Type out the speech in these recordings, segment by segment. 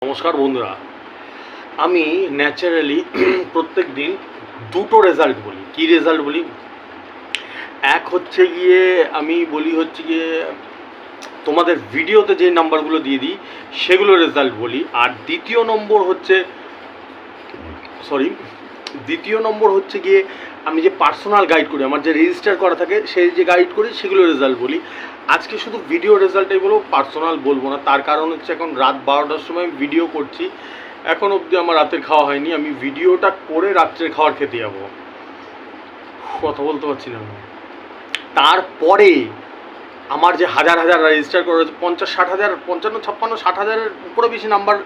নমস্কার বন্ধুরা, আমি ন্যাচারালি প্রত্যেক দিন দুটো রেজাল্ট বলি। কি রেজাল্ট বলি? এক হচ্ছে গিয়ে আমি বলি হচ্ছে গিয়ে তোমাদের ভিডিওতে যে নাম্বারগুলো দিয়ে দিই সেগুলো রেজাল্ট বলি। আর দ্বিতীয় নম্বর হচ্ছে গিয়ে আমি যে পার্সোনাল গাইড করি, আমার যে রেজিস্টার করা থাকে সেই যে গাইড করি সেগুলো রেজাল্ট বলি। আজকে শুধু ভিডিও রেজাল্টটাই বলবো, পার্সোনাল বলবো না। তার কারণ হচ্ছে এখন রাত 12টার সময় ভিডিও করছি, এখন অবধি আমার রাতের খাওয়া হয়নি। আমি ভিডিওটা করে রাত্রের খাওয়ার খেতে যাবো, কথা বলতে পারছি না। তারপরে আমার যে হাজার হাজার রেজিস্টার করা হচ্ছে, 50-60 হাজার, 55-56-60 হাজারের উপরে বেশি নাম্বার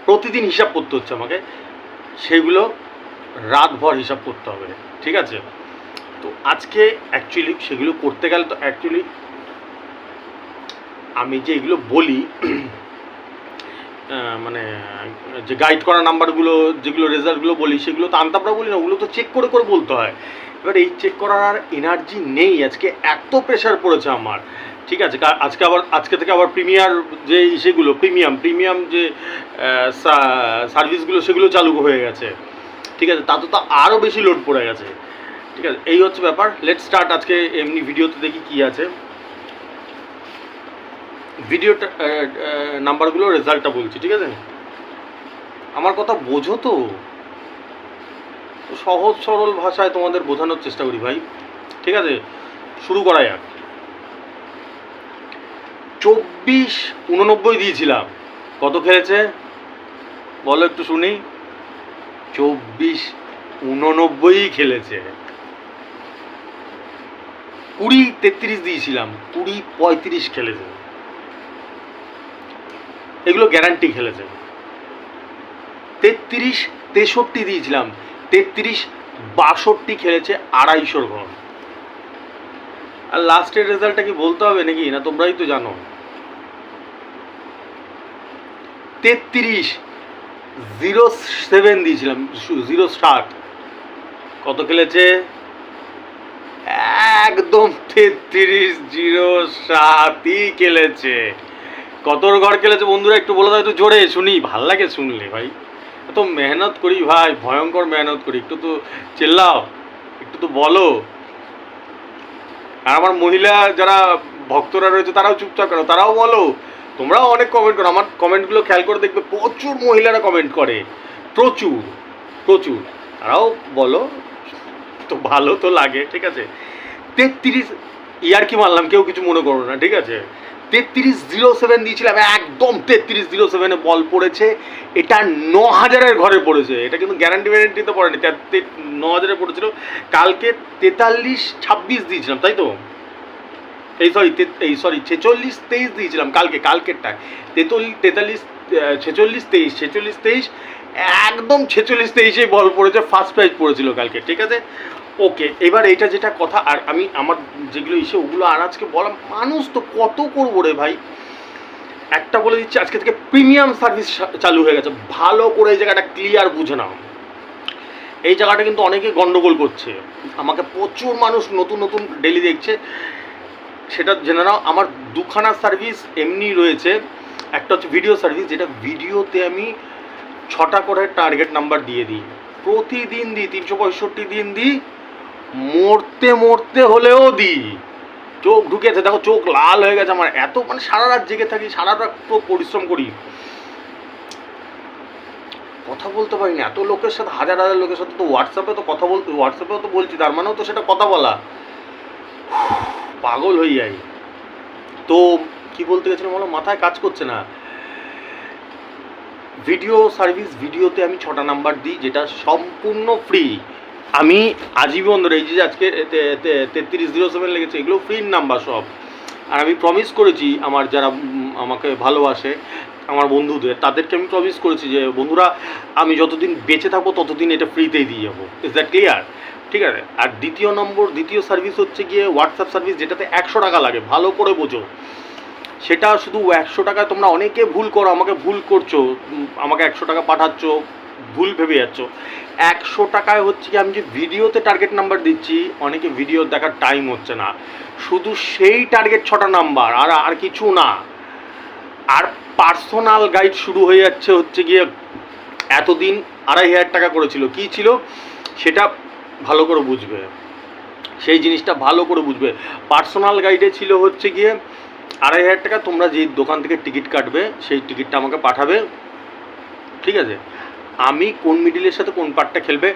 প্রতিদিন হিসাব করতে হচ্ছে আমাকে, সেগুলো রাতভর হিসাব করতে হবে, ঠিক আছে? তো আজকে অ্যাকচুয়ালি সেগুলো করতে গেলে তো অ্যাকচুয়ালি আমি যে এগুলো বলি মানে যে গাইড করা নাম্বারগুলো, যেগুলো রেজাল্টগুলো বলি, সেগুলো তো আনতামরা বলি না, ওগুলো তো চেক করে করে বলতে হয়। এবার এই চেক করার আর এনার্জি নেই আজকে, এত প্রেশার পড়েছে আমার, ঠিক আছে? আজকে থেকে আবার প্রিমিয়ার যে সেগুলো প্রিমিয়াম যে সার্ভিসগুলো সেগুলো চালু হয়ে গেছে, ঠিক আছে? তাতে তো আরও বেশি লোড পড়ে গেছে, ঠিক আছে? এই হচ্ছে ব্যাপার। Let start. আজকে এমনি ভিডিওতে দেখি কি আছে। ভিডিওটা নাম্বারগুলো রেজাল্টটা বলছি, ঠিক আছে? আমার কথা বোঝো তো, সহজ সরল ভাষায় তোমাদের বোঝানোর চেষ্টা করি ভাই, ঠিক আছে? শুরু করা যাক। 24-89 দিয়েছিলাম, কত খেলেছে বলো একটু শুনি? 24-89 খেলেছে। 20-33 দিয়েছিলাম, 20-35 খেলেছে, এগুলো গ্যারান্টি খেলেছে। 33-63 দিয়েছিলাম, 33-62 খেলেছে 250 ঘর। আর লাস্টের রেজাল্টটা কি বলতে হবে নাকি? না তোমরাই তো জানো। 33-07 দিয়েছিলাম, 0 স্টার্ট, কত খেলেছে? একদম 33-07ই খেলেছে। কত ঘর খেলেছে বন্ধুরা একটু বলে দাও, একটু জোরে শুনি, ভাল লাগে শুনলে ভাই। এত মেহনত করি ভাই, ভয়ঙ্কর মেহনত করি, একটু তো চেল্লাও, একটু তো বলো। আর আমার মহিলা যারা ভক্তরা রয়েছে তারাও চুপচাপ কেন, তারাও বলো। তোমরাও অনেক কমেন্ট করো, আমার কমেন্টগুলো খেয়াল করে দেখবে, প্রচুর মহিলারা কমেন্ট করে, প্রচুর প্রচুর। তারাও বলো তো, ভালো তো লাগে, ঠিক আছে? 33 ইয়ার কি মারলাম, কেউ কিছু মনে করো না, ঠিক আছে? 33-07 দিয়েছিলাম, একদম 33-07-এ বল পড়েছে। এটা 9000-এর ঘরে পড়েছে, এটা কিন্তু গ্যারান্টিতে পড়েনি, 9000-এ পড়েছিল। কালকে 43-26 দিয়েছিলাম, তাই তো? এই সরি 46-23 দিয়েছিলাম কালকেরটা। 46-23 একদম 46-23 বল পড়েছে, ফার্স্ট প্রাইজ পড়েছিল কালকে, ঠিক আছে? ওকে, এবার এইটা যেটা কথা, আর আমি আমার যেগুলো ওগুলো আর আজকে বলা, মানুষ তো কত করবো রে ভাই। একটা বলে দিচ্ছি, আজকে থেকে প্রিমিয়াম সার্ভিস চালু হয়ে গেছে, ভালো করে এই জায়গাটা ক্লিয়ার বুঝে নাও। এই জায়গাটা কিন্তু অনেকে গন্ডগোল করছে, আমাকে প্রচুর মানুষ নতুন নতুন ডেলি দেখছে, সেটা জেনে নাও। আমার দুখানা সার্ভিস এমনি রয়েছে। একটা হচ্ছে ভিডিও সার্ভিস, যেটা ভিডিওতে আমি 6টা করে টার্গেট নাম্বার দিয়ে দিই, প্রতিদিন দিই, 365 দিন দিই, মরতে হলেও দিই। চোখ ঢুকেছে, দেখো চোখ লাল হয়ে গেছে আমার, এত মানে সারা রাত জেগে থাকি, সারা রাত পরিশ্রম করি, কথা বলতে পারি না। এত লোকের সাথে, হাজার হাজার লোকের সাথে তো হোয়াটসঅ্যাপেও তো বলছি, তার মানেও তো সেটা কথা বলা, পাগল হয়ে যাই। তো কি বলতে গেছিলাম বলো, মাথায় কাজ করছে না। ভিডিও সার্ভিস, ভিডিওতে আমি 6টা নাম্বার দিই, যেটা সম্পূর্ণ ফ্রি। আমি আজীবন ধরে, এই যে আজকে 33-07 লেগেছে, এগুলো ফ্রি নাম্বার সব। আর আমি প্রমিস করেছি আমার যারা আমাকে ভালোবাসে, আমার বন্ধুদের, তাদেরকে আমি প্রমিস করেছি যে বন্ধুরা, আমি যতদিন বেঁচে থাকবো ততদিন এটা ফ্রিতেই দিয়ে যাবো। Is that clear? ঠিক আছে। আর দ্বিতীয় সার্ভিস হচ্ছে গিয়ে হোয়াটসঅ্যাপ সার্ভিস, যেটাতে 100 টাকা লাগে, ভালো করে বোঝো। সেটা শুধু 100 টাকায়, তোমরা অনেকে ভুল করো, আমাকে ভুল করছো, আমাকে 100 টাকা পাঠাচ্ছ, ভুল ভেবে যাচ্ছ। 100 টাকায় হচ্ছে কি, আমি যে ভিডিওতে টার্গেট নাম্বার দিচ্ছি, অনেকে ভিডিও দেখার টাইম হচ্ছে না, শুধু সেই টার্গেট 6টা নাম্বার, আর কিছু না। আর পার্সোনাল গাইড শুরু হয়ে যাচ্ছে হচ্ছে গিয়ে, এতদিন 2,500 টাকা করেছিল, কি ছিল সেটা ভালো করে বুঝবে, সেই জিনিসটা ভালো করে বুঝবে। পার্সোনাল গাইডে ছিল হচ্ছে গিয়ে 2,500 টাকা, তোমরা যেই দোকান থেকে টিকিট কাটবে সেই টিকিটটা আমাকে পাঠাবে, ঠিক আছে? আমি কোন মিডিলের সাথে কোন পার্টটা খেলবে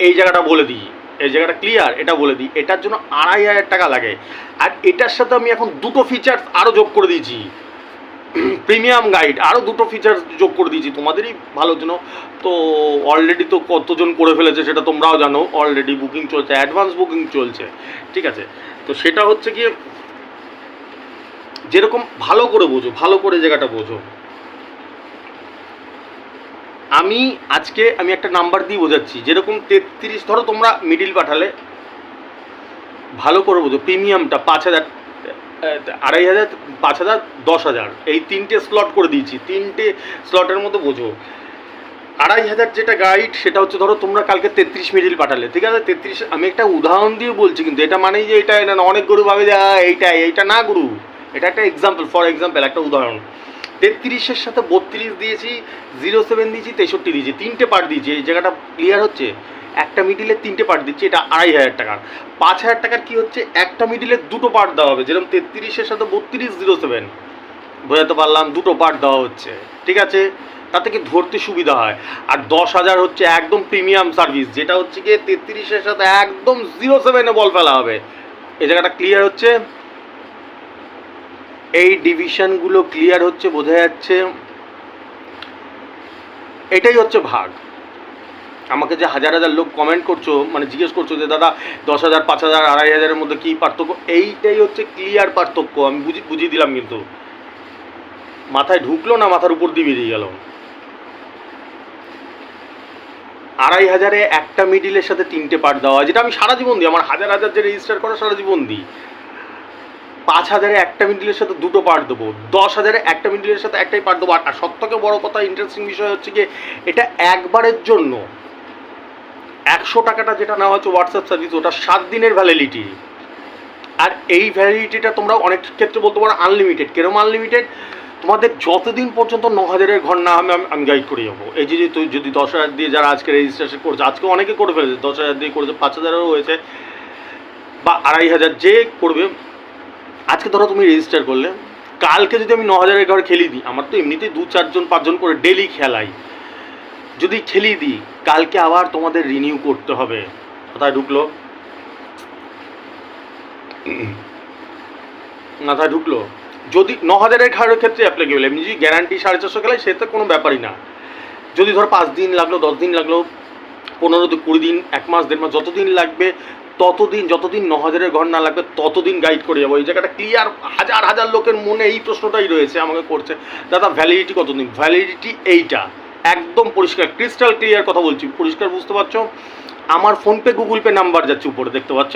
এই জায়গাটা বলে দিই, এই জায়গাটা ক্লিয়ার, এটা বলে দিই। এটার জন্য 2,500 টাকা লাগে। আর এটার সাথে আমি এখন দুটো ফিচার্স আরও যোগ করে দিয়েছি, প্রিমিয়াম গাইড আরও দুটো ফিচার্স যোগ করে দিয়েছি তোমাদেরই ভালোর জন্য। তো অলরেডি তো কতজন করে ফেলেছে সেটা তোমরাও জানো, অলরেডি বুকিং চলছে, অ্যাডভান্স বুকিং চলছে, ঠিক আছে? তো সেটা হচ্ছে গিয়ে যেরকম ভালো করে বোঝো, ভালো করে জায়গাটা বোঝো। আমি আজকে একটা নাম্বার দিয়ে বোঝাচ্ছি, যেরকম 33, ধরো তোমরা মিডিল পাঠালে, ভালো করে বোঝো। প্রিমিয়ামটা 5,000, 2,500, 5,000, 10,000, এই 3টে স্লট করে দিয়েছি। 3টে স্লটের মধ্যে বোঝো। 2,500 যেটা গাইড সেটা হচ্ছে, ধরো তোমরা কালকে 33 মিডিল পাঠালে, ঠিক আছে? 33, আমি একটা উদাহরণ দিয়ে বলছি, কিন্তু এটা মানেই যে এটা না, অনেক গুরু ভাবে যে এইটা না গুরু, এটা একটা এক্সাম্পল, ফর এক্সাম্পল একটা উদাহরণ। 33-এর সাথে 32 দিয়েছি, 07 দিয়েছি, 63 দিয়েছি, 3টে পার্ট দিয়েছি। এই জায়গাটা ক্লিয়ার হচ্ছে? একটা মিডিলে 3টে পার্ট দিচ্ছি, এটা 2,500 টাকার। 5,000 টাকার কী হচ্ছে, একটা মিডিলে দুটো পার্ট দেওয়া হবে, যেরকম 33-এর সাথে 32, 07 বোঝাতে পারলাম, দুটো পার্ট দেওয়া হচ্ছে, ঠিক আছে? তাতে কি ধরতে সুবিধা হয়। আর 10,000 হচ্ছে একদম প্রিমিয়াম সার্ভিস, যেটা হচ্ছে গিয়ে 33-এর সাথে একদম 07-এ বল ফেলা হবে। এই জায়গাটা ক্লিয়ার হচ্ছে? এই ডিভিশনগুলো ক্লিয়ার হচ্ছে, বোঝা যাচ্ছে? এটাই হচ্ছে ভাগ। আমাকে যে হাজার হাজার লোক কমেন্ট করছো, মানে জিজ্ঞেস করছো যে দাদা 10,000, 5,000, 2,500-এর মধ্যে কী পার্থক্য, এইটাই হচ্ছে ক্লিয়ার পার্থক্য। আমি বুঝিয়ে দিলাম, কিন্তু মাথায় ঢুকলো না, মাথার উপর দিয়ে বেরিয়ে গেল। 2,500-এ একটা মিডিলের সাথে 3টে পার্ট দেওয়া, যেটা আমি সারা জীবন দিই, আমার হাজার হাজার যে রেজিস্টার করা সারা জীবন দিই। 5,000-এ একটা মিডিলের সাথে দুটো পার্ট দেবো, 10,000-এ একটা মিডিলের সাথে একটাই পার্ট দেবো। আর সবথেকে বড় কথা, ইন্টারেস্টিং বিষয় হচ্ছে গিয়ে, এটা একবারের জন্য 100 টাকাটা যেটা নেওয়া হচ্ছে হোয়াটসঅ্যাপ সার্ভিস, ওটা 7 দিনের ভ্যালিডিটি। আর এই ভ্যালিডিটিটা তোমরা অনেক ক্ষেত্রে বলতে পারো আনলিমিটেড। কেরম আনলিমিটেড? তোমাদের যতদিন পর্যন্ত 9,000-এর ঘর না আমি গাইড করে যাবো। এই যে যদি 10,000 দিয়ে যারা আজকে রেজিস্ট্রেশন করছে, আজকে অনেকে করে ফেলেছে, 10,000 দিয়ে করেছে, 5,000-এরও হয়েছে, বা 2,500 যে করবে। আজকে ধরো তুমি রেজিস্টার করলে, কালকে যদি আমি 9,000-এর ঘর খেলিয়ে দিই, আমার তো এমনিতেই 2-4 জন 5 জন করে ডেলি খেলাই, যদি খেলিয়ে দিই, কালকে আবার তোমাদের রিনিউ করতে হবে। কোথায় ঢুকলো? মাথায় ঢুকলো? যদি 9,000-এর ঘরের ক্ষেত্রে অ্যাপ্লিকেবল, এমনি যদি গ্যারান্টি 450 খেলায়, সেটা কোনো ব্যাপারই না। যদি ধরো 5 দিন লাগলো, 10 দিন লাগলো, 15 দিন, 20 দিন, 1 মাস, 1.5 মাস, যতদিন লাগবে ততদিন, যতদিন 9,000-এর ঘর না লাগবে ততদিন গাইড করে যাবো। এই জায়গাটা ক্লিয়ার। হাজার হাজার লোকের মনে এই প্রশ্নটাই রয়েছে, আমাকে করছে, দাদা ভ্যালিডিটি কতদিন? ভ্যালিডিটি এইটা, একদম পরিষ্কার, ক্রিস্টাল ক্লিয়ার কথা বলছি, পরিষ্কার বুঝতে পারছো? আমার ফোনপে, গুগল পে নাম্বার যাচ্ছে উপরে, দেখতে পাচ্ছ?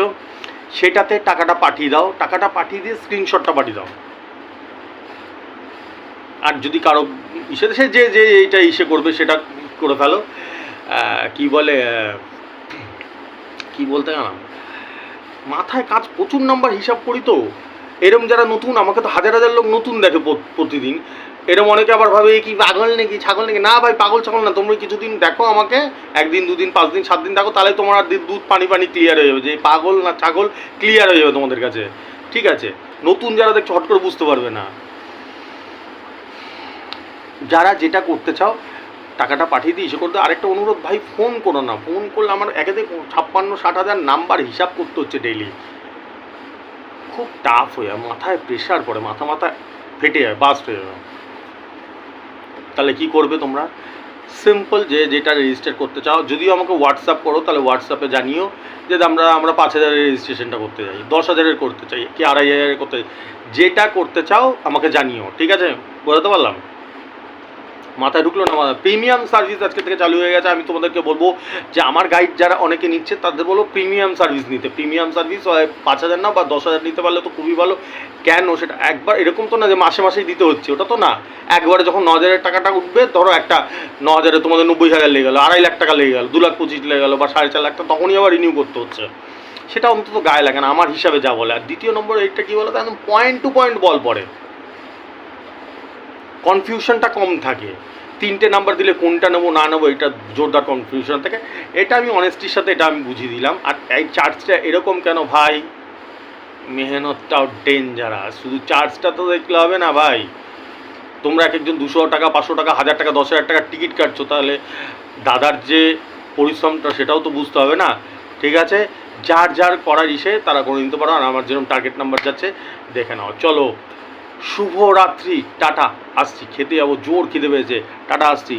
সেটাতে টাকাটা পাঠিয়ে দাও, টাকাটা পাঠিয়ে দিয়ে স্ক্রিনশটটা পাঠিয়ে দাও। আর যদি কারো সে যে এইটা করবে সেটা করে ফেলো। কি বলে, কি বলতে গেলাম, মাথায় কাজ, প্রচুর নাম্বার হিসাব করি তো। এরম যারা নতুন, আমাকে তো হাজার হাজার লোক নতুন দেখে প্রতিদিন, এরম অনেকে আবার ভাবে কি পাগল নাকি, ছাগল নাকি। না ভাই, পাগল ছাগল না। তোমরা কিছুদিন দেখো আমাকে, 1 দিন, 2 দিন, 5 দিন, 7 দিন দেখো, তাহলে তোমার আর দুধ পানি ক্লিয়ার হয়ে যাবে, যে পাগল না ছাগল ক্লিয়ার হয়ে যাবে তোমাদের কাছে, ঠিক আছে? নতুন যারা দেখছো হট করে বুঝতে পারবে না। যারা যেটা করতে চাও টাকাটা পাঠিয়ে দিয়ে করতে। আরেকটা অনুরোধ, ভাই ফোন করো না। ফোন করলে আমার একাধিক 56-60 নাম্বার হিসাব করতে হচ্ছে ডেইলি, খুব টাফ হয়ে যায়, মাথায় প্রেশার পড়ে, মাথা ফেটে যায়, বাস্ট হয়ে যাবে। তাহলে কি করবে তোমরা? সিম্পল, যেটা রেজিস্টার করতে চাও, যদিও আমাকে হোয়াটসঅ্যাপ করো, তাহলে হোয়াটসঅ্যাপে জানিও যে আমরা 5,000-এর রেজিস্ট্রেশনটা করতে চাই, 10,000-এর করতে চাই, কি 2,500-এর করতে চাই, যেটা করতে চাও আমাকে জানিও, ঠিক আছে? বোঝাতে পারলাম? মাথায় ঢুকলো না? প্রিমিয়াম সার্ভিস আজকে থেকে চালু হয়ে গেছে। আমি তোমাদেরকে বলবো যে আমার গাইড যারা অনেকে নিচ্ছে তাদের বলবো প্রিমিয়াম সার্ভিস নিতে। প্রিমিয়াম সার্ভিস 5,000 না বা 10,000 নিতে পারলে তো খুবই ভালো। কেন? সেটা একবার এরকম তো না যে মাসে মাসেই দিতে হচ্ছে, ওটা তো না। একবারে যখন 9,000-এর টাকাটা উঠবে, ধরো একটা 9,000-এ তোমাদের 90,000 লেগে গেলো, 2.5 লাখ টাকা লেগে গেলো, 2,25,000 লেগে গেলো, বা 4.5 লাখ টাকা, তখনই আবার রিনিউ করতে হচ্ছে। সেটা অন্তত গায়ে লাগে না আমার হিসাবে যা বলে। আর দ্বিতীয় নম্বর এইটা কী বলো তো, একদম পয়েন্ট টু পয়েন্ট বল পড়ে। কনফিউশনটা কম থাকে। 3টে নাম্বার দিলে কোনটা নেবো না নেবো এটা জোরদার কনফিউশন থাকে। এটা আমি অনেস্টির সাথে এটা আমি বুঝিয়ে দিলাম। আর এই চার্জটা এরকম কেন ভাই, মেহনতটাও ডেঞ্জারাস, শুধু চার্জটা তো দেখলে হবে না ভাই। তোমরা এক একজন 200 টাকা 500 টাকা 1000 টাকা 10,000 টাকার টিকিট কাটছো, তাহলে দাদার যে পরিশ্রমটা সেটাও তো বুঝতে হবে না। ঠিক আছে, যার যার করার ইসে তারা করে নিতে পারো। আর আমার যেরকম টার্গেট নাম্বার যাচ্ছে দেখে নাও। চলো, শুভরাত্রি, টাটা, আসছি, খেতে যাবো, জোর খিদে পেয়েছে, টাটা, আসছি।